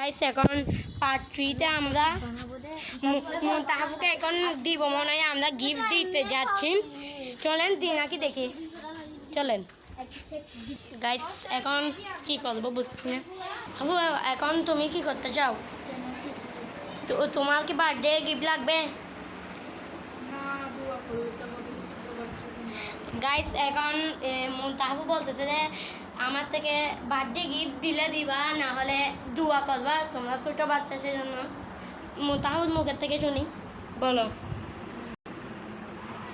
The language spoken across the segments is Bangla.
গাইস এখন পার্ট 3 তে আমরা মুনতাহাবুকে এখন দিব মনে হয় আমরা গিফট দিতে যাচ্ছি। চলেন দিনাকি দেখি, চলেন গাইস। এখন কি করবো বুঝতেছি না। আপু এখন তুমি কি করতে চাও? তো তোমার কি বার্থডে গিফট লাগবে? গাইস এখন মুনতাহাবু বলতেছে যে আমার থেকে বার্থডে গিফট দিলে দিবা, না হলে দোয়া করবা, তোমরা ছোট বাচ্চা সেজন্য। মুনতাহাবুর মুখের থেকে শুনি, বলো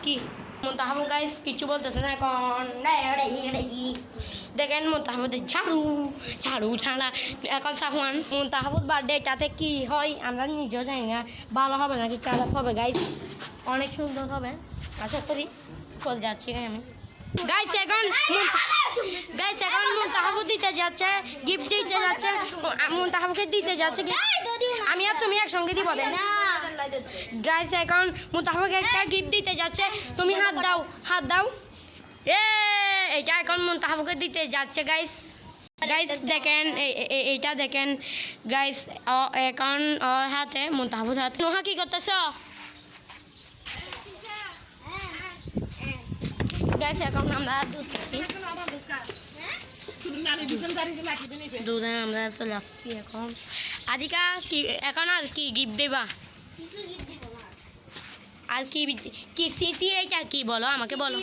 কি? মুনতাহাবু গাইস কিছু বলতেছে না এখন। দেখেন মুনতাহাবুদের ঝাড়ু ঝাড়ু ঝাড়া এখন সাফওয়ান। মুনতাহাবুর বার্থডেটাতে কি হয় আমরা নিজেও জানি না, ভালো হবে নাকি খারাপ হবে গাইস। অনেক সুন্দর হবে আশা করি। চল যাচ্ছি আমি গাইস এখন মুনতাহাবু দিতে যাচ্ছে গিফট দিতে যাচ্ছে, মুনতাহাবুকে দিতে যাচ্ছে আমি আর তুমি একসঙ্গে দিব দে গাইস। এখন মুনতাহাবুকে একটা গিফট দিতে যাচ্ছে, তুমি হাত দাও হাত দাও। এটা এখন মুনতাহাবুকে দিতে যাচ্ছে গাইস। গাইস দেখেন এইটা দেখেন গাইস, এখন হাতে মুনতাহাবুর হাতে। নোহা কি করতেছ গাইস? এখন আমরা দুধছি, দুধে আমরা চলে আসছি এখন। আদিকা কি এখন আর কি গিফট দেবা? আর কি কি স্মৃতি এটা কি বলো আমাকে বলো।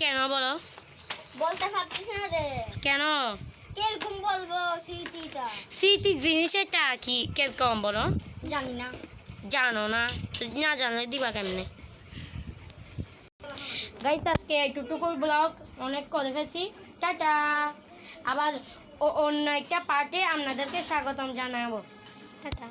কেন বলো? বলতে পারতেছি না রে। কেন? কিরকম বলবো স্মৃতিটা? স্মৃতি জিনিসটা কি কিরকম বলো? জানি না। জানো না? না জানলে দিবা কেমনে? গাইস আজকে এইটুকু ব্লগ অনেক করে ফেলছি, টাটা। আবার অন্য একটা পার্টে আপনাদেরকে স্বাগতম জানাবো, টাটা।